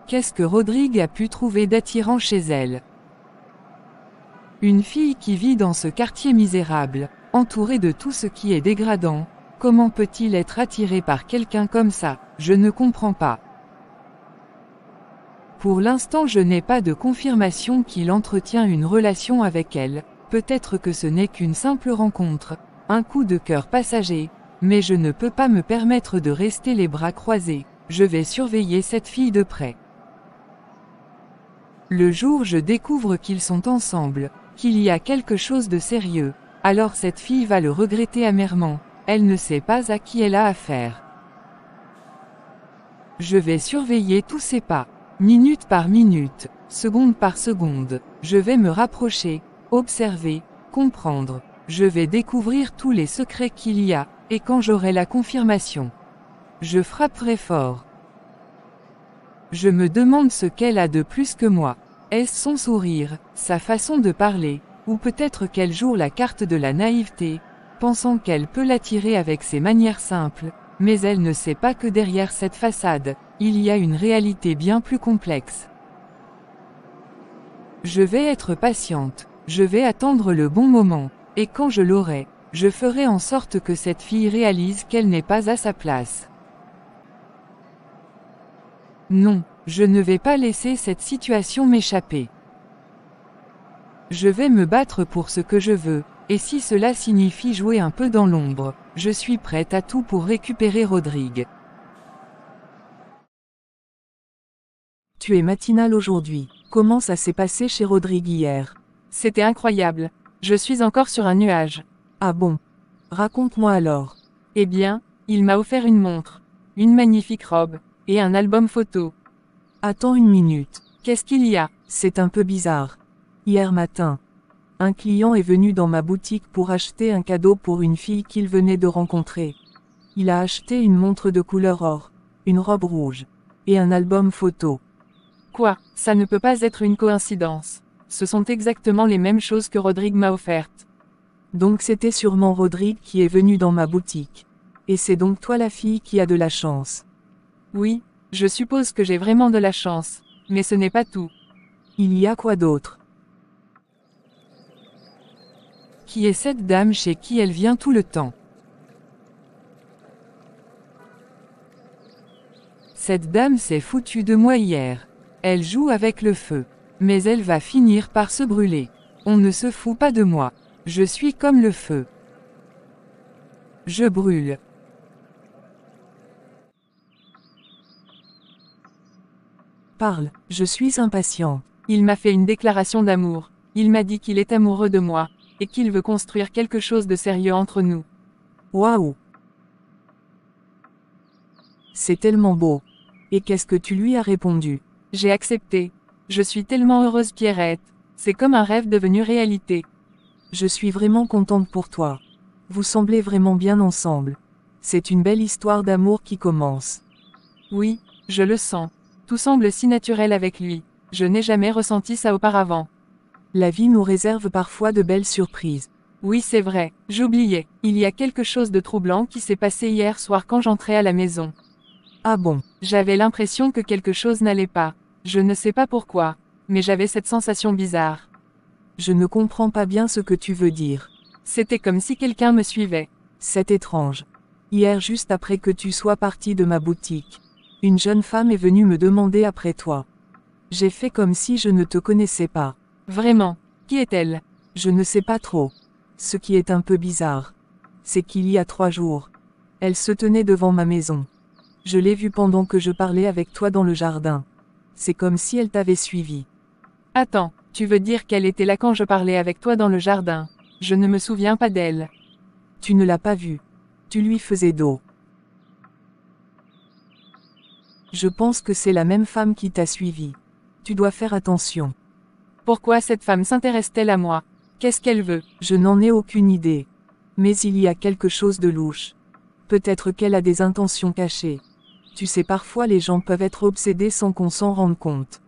Qu'est-ce que Rodrigue a pu trouver d'attirant chez elle? Une fille qui vit dans ce quartier misérable, entourée de tout ce qui est dégradant, comment peut-il être attiré par quelqu'un comme ça? Je ne comprends pas. Pour l'instant, je n'ai pas de confirmation qu'il entretient une relation avec elle, peut-être que ce n'est qu'une simple rencontre, un coup de cœur passager, mais je ne peux pas me permettre de rester les bras croisés, je vais surveiller cette fille de près. Le jour où je découvre qu'ils sont ensemble, qu'il y a quelque chose de sérieux, alors cette fille va le regretter amèrement, elle ne sait pas à qui elle a affaire. Je vais surveiller tous ses pas, minute par minute, seconde par seconde, je vais me rapprocher, observer, comprendre, je vais découvrir tous les secrets qu'il y a, et quand j'aurai la confirmation, je frapperai fort. Je me demande ce qu'elle a de plus que moi. Est-ce son sourire, sa façon de parler, ou peut-être qu'elle joue la carte de la naïveté, pensant qu'elle peut l'attirer avec ses manières simples, mais elle ne sait pas que derrière cette façade, il y a une réalité bien plus complexe. Je vais être patiente, je vais attendre le bon moment, et quand je l'aurai, je ferai en sorte que cette fille réalise qu'elle n'est pas à sa place. Non, je ne vais pas laisser cette situation m'échapper. Je vais me battre pour ce que je veux, et si cela signifie jouer un peu dans l'ombre, je suis prête à tout pour récupérer Rodrigue. Tu es matinale aujourd'hui. Comment ça s'est passé chez Rodrigue hier? C'était incroyable. Je suis encore sur un nuage. Ah bon? Raconte-moi alors. Eh bien, il m'a offert une montre, une magnifique robe, et un album photo. Attends une minute. Qu'est-ce qu'il y a? C'est un peu bizarre. Hier matin, un client est venu dans ma boutique pour acheter un cadeau pour une fille qu'il venait de rencontrer. Il a acheté une montre de couleur or, une robe rouge, et un album photo. Quoi? Ça ne peut pas être une coïncidence. Ce sont exactement les mêmes choses que Rodrigue m'a offertes. Donc c'était sûrement Rodrigue qui est venu dans ma boutique. Et c'est donc toi la fille qui a de la chance. Oui, je suppose que j'ai vraiment de la chance, mais ce n'est pas tout. Il y a quoi d'autre? Qui est cette dame chez qui elle vient tout le temps? Cette dame s'est foutue de moi hier. Elle joue avec le feu. Mais elle va finir par se brûler. On ne se fout pas de moi. Je suis comme le feu. Je brûle. Parle, je suis impatient. Il m'a fait une déclaration d'amour. Il m'a dit qu'il est amoureux de moi, et qu'il veut construire quelque chose de sérieux entre nous. Waouh! C'est tellement beau. Et qu'est-ce que tu lui as répondu? J'ai accepté. Je suis tellement heureuse, Pierrette. C'est comme un rêve devenu réalité. Je suis vraiment contente pour toi. Vous semblez vraiment bien ensemble. C'est une belle histoire d'amour qui commence. Oui, je le sens. Tout semble si naturel avec lui. Je n'ai jamais ressenti ça auparavant. La vie nous réserve parfois de belles surprises. Oui, c'est vrai, j'oubliais. Il y a quelque chose de troublant qui s'est passé hier soir quand j'entrais à la maison. Ah bon? J'avais l'impression que quelque chose n'allait pas. Je ne sais pas pourquoi, mais j'avais cette sensation bizarre. Je ne comprends pas bien ce que tu veux dire. C'était comme si quelqu'un me suivait. C'est étrange. Hier, juste après que tu sois parti de ma boutique, une jeune femme est venue me demander après toi. J'ai fait comme si je ne te connaissais pas. Vraiment? Qui est-elle? Je ne sais pas trop. Ce qui est un peu bizarre, c'est qu'il y a 3 jours, elle se tenait devant ma maison. Je l'ai vue pendant que je parlais avec toi dans le jardin. C'est comme si elle t'avait suivi. Attends, tu veux dire qu'elle était là quand je parlais avec toi dans le jardin? Je ne me souviens pas d'elle. Tu ne l'as pas vue. Tu lui faisais dos. Je pense que c'est la même femme qui t'a suivi. Tu dois faire attention. Pourquoi cette femme s'intéresse-t-elle à moi? Qu'est-ce qu'elle veut? Je n'en ai aucune idée. Mais il y a quelque chose de louche. Peut-être qu'elle a des intentions cachées. Tu sais, parfois les gens peuvent être obsédés sans qu'on s'en rende compte.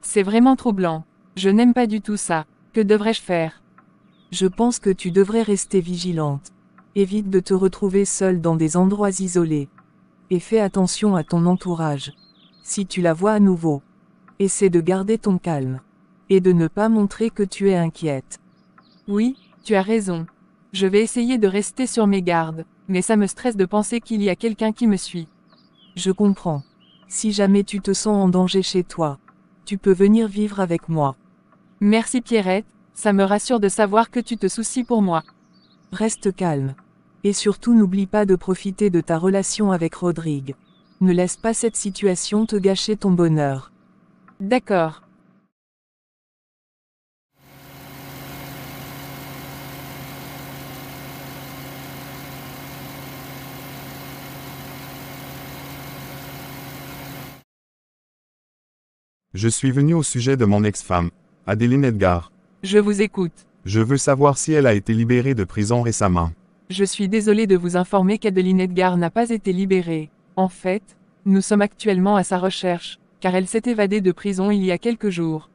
C'est vraiment troublant. Je n'aime pas du tout ça. Que devrais-je faire? Je pense que tu devrais rester vigilante. Évite de te retrouver seule dans des endroits isolés. Et fais attention à ton entourage. Si tu la vois à nouveau, Essaie de garder ton calme. Et de ne pas montrer que tu es inquiète. Oui, tu as raison. Je vais essayer de rester sur mes gardes, mais ça me stresse de penser qu'il y a quelqu'un qui me suit. Je comprends. Si jamais tu te sens en danger chez toi, tu peux venir vivre avec moi. Merci Pierrette, ça me rassure de savoir que tu te soucies pour moi. Reste calme. Et surtout n'oublie pas de profiter de ta relation avec Rodrigue. Ne laisse pas cette situation te gâcher ton bonheur. D'accord. Je suis venu au sujet de mon ex-femme, Adeline Edgar. Je vous écoute. Je veux savoir si elle a été libérée de prison récemment. Je suis désolé de vous informer qu'Adeline Edgar n'a pas été libérée. En fait, nous sommes actuellement à sa recherche, car elle s'est évadée de prison il y a quelques jours.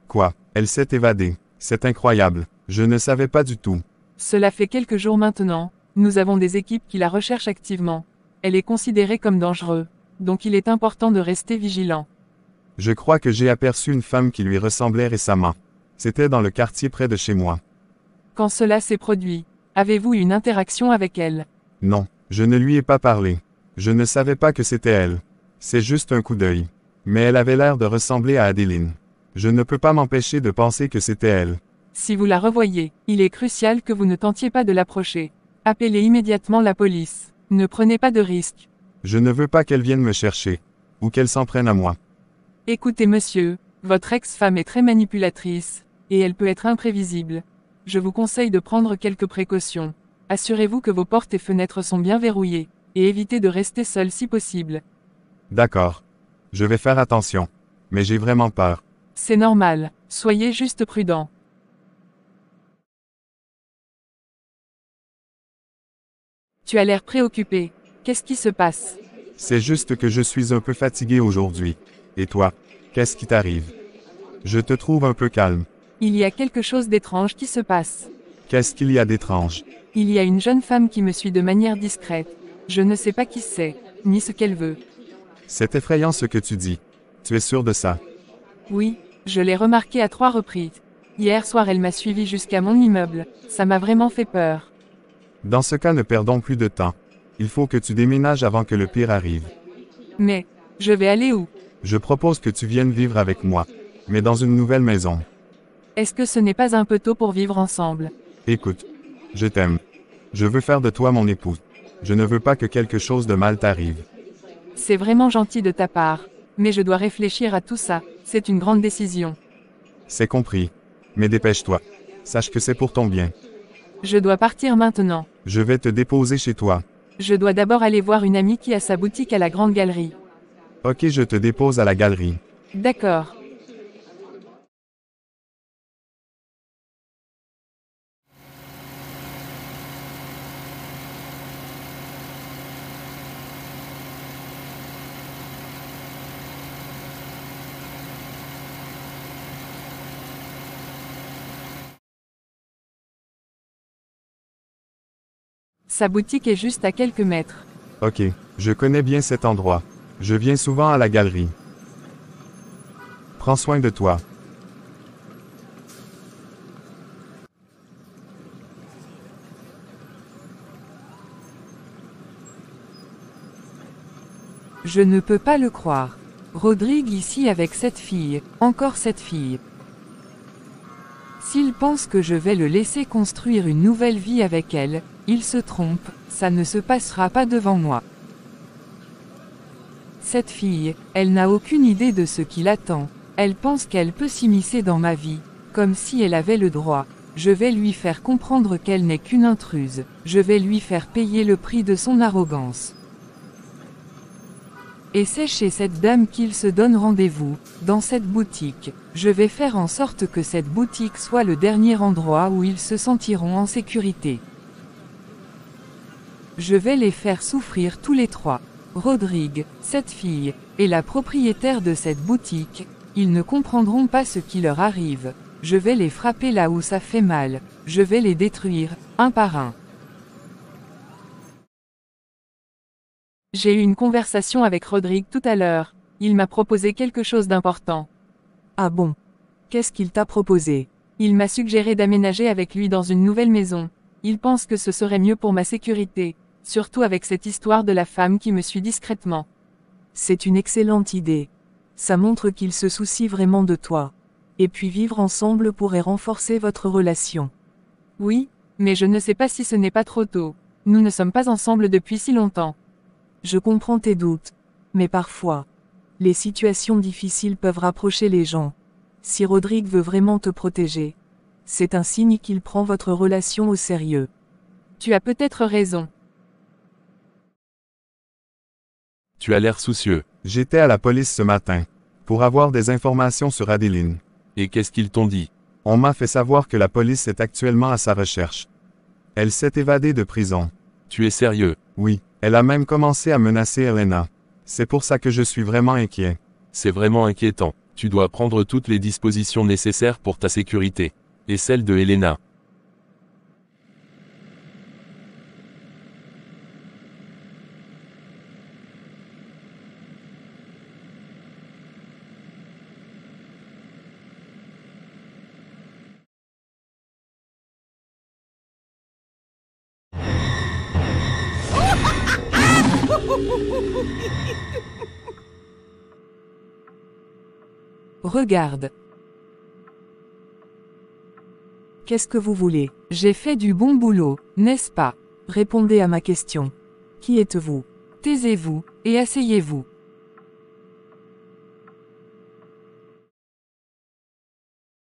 Quoi? Elle s'est évadée. C'est incroyable. Je ne savais pas du tout. Cela fait quelques jours maintenant. Nous avons des équipes qui la recherchent activement. Elle est considérée comme dangereuse, donc il est important de rester vigilant. Je crois que j'ai aperçu une femme qui lui ressemblait récemment. C'était dans le quartier près de chez moi. Quand cela s'est produit, avez-vous eu une interaction avec elle? Non, je ne lui ai pas parlé. Je ne savais pas que c'était elle. C'est juste un coup d'œil. Mais elle avait l'air de ressembler à Adeline. Je ne peux pas m'empêcher de penser que c'était elle. Si vous la revoyez, il est crucial que vous ne tentiez pas de l'approcher. Appelez immédiatement la police. Ne prenez pas de risques. Je ne veux pas qu'elle vienne me chercher. Ou qu'elle s'en prenne à moi. Écoutez monsieur, votre ex-femme est très manipulatrice, et elle peut être imprévisible. Je vous conseille de prendre quelques précautions. Assurez-vous que vos portes et fenêtres sont bien verrouillées, et évitez de rester seul si possible. D'accord. Je vais faire attention. Mais j'ai vraiment peur. C'est normal, soyez juste prudent. Tu as l'air préoccupé. Qu'est-ce qui se passe? C'est juste que je suis un peu fatigué aujourd'hui. Et toi? Qu'est-ce qui t'arrive? Je te trouve un peu calme. Il y a quelque chose d'étrange qui se passe. Qu'est-ce qu'il y a d'étrange? Il y a une jeune femme qui me suit de manière discrète. Je ne sais pas qui c'est, ni ce qu'elle veut. C'est effrayant ce que tu dis. Tu es sûr de ça? Oui, je l'ai remarqué à 3 reprises. Hier soir elle m'a suivi jusqu'à mon immeuble. Ça m'a vraiment fait peur. Dans ce cas, ne perdons plus de temps. Il faut que tu déménages avant que le pire arrive. Mais, je vais aller où? Je propose que tu viennes vivre avec moi. Mais dans une nouvelle maison. Est-ce que ce n'est pas un peu tôt pour vivre ensemble? Écoute. Je t'aime. Je veux faire de toi mon épouse. Je ne veux pas que quelque chose de mal t'arrive. C'est vraiment gentil de ta part. Mais je dois réfléchir à tout ça. C'est une grande décision. C'est compris. Mais dépêche-toi. Sache que c'est pour ton bien. Je dois partir maintenant. Je vais te déposer chez toi. Je dois d'abord aller voir une amie qui a sa boutique à la Grande Galerie. Ok, je te dépose à la galerie. D'accord. Sa boutique est juste à quelques mètres. Ok, je connais bien cet endroit. Je viens souvent à la galerie. Prends soin de toi. Je ne peux pas le croire. Rodrigue ici avec cette fille, encore cette fille. S'il pense que je vais le laisser construire une nouvelle vie avec elle, il se trompe, ça ne se passera pas devant moi. Cette fille, elle n'a aucune idée de ce qui l'attend. Elle pense qu'elle peut s'immiscer dans ma vie, comme si elle avait le droit. Je vais lui faire comprendre qu'elle n'est qu'une intruse. Je vais lui faire payer le prix de son arrogance. Et c'est chez cette dame qu'il se donne rendez-vous, dans cette boutique. Je vais faire en sorte que cette boutique soit le dernier endroit où ils se sentiront en sécurité. Je vais les faire souffrir tous les trois. Rodrigue, cette fille, et la propriétaire de cette boutique, ils ne comprendront pas ce qui leur arrive. Je vais les frapper là où ça fait mal. Je vais les détruire, un par un. J'ai eu une conversation avec Rodrigue tout à l'heure. Il m'a proposé quelque chose d'important. Ah bon? Qu'est-ce qu'il t'a proposé? Il m'a suggéré d'aménager avec lui dans une nouvelle maison. Il pense que ce serait mieux pour ma sécurité, surtout avec cette histoire de la femme qui me suit discrètement. C'est une excellente idée. Ça montre qu'il se soucie vraiment de toi. Et puis vivre ensemble pourrait renforcer votre relation. Oui, mais je ne sais pas si ce n'est pas trop tôt. Nous ne sommes pas ensemble depuis si longtemps. Je comprends tes doutes. Mais parfois, les situations difficiles peuvent rapprocher les gens. Si Rodrigue veut vraiment te protéger, c'est un signe qu'il prend votre relation au sérieux. Tu as peut-être raison. Tu as l'air soucieux. J'étais à la police ce matin, pour avoir des informations sur Adeline. Et qu'est-ce qu'ils t'ont dit? On m'a fait savoir que la police est actuellement à sa recherche. Elle s'est évadée de prison. Tu es sérieux? Oui, elle a même commencé à menacer Elena. C'est pour ça que je suis vraiment inquiet. C'est vraiment inquiétant. Tu dois prendre toutes les dispositions nécessaires pour ta sécurité. Et celle de Elena. Regarde. Qu'est-ce que vous voulez? J'ai fait du bon boulot, n'est-ce pas? Répondez à ma question. Qui êtes-vous? Taisez-vous, et asseyez-vous.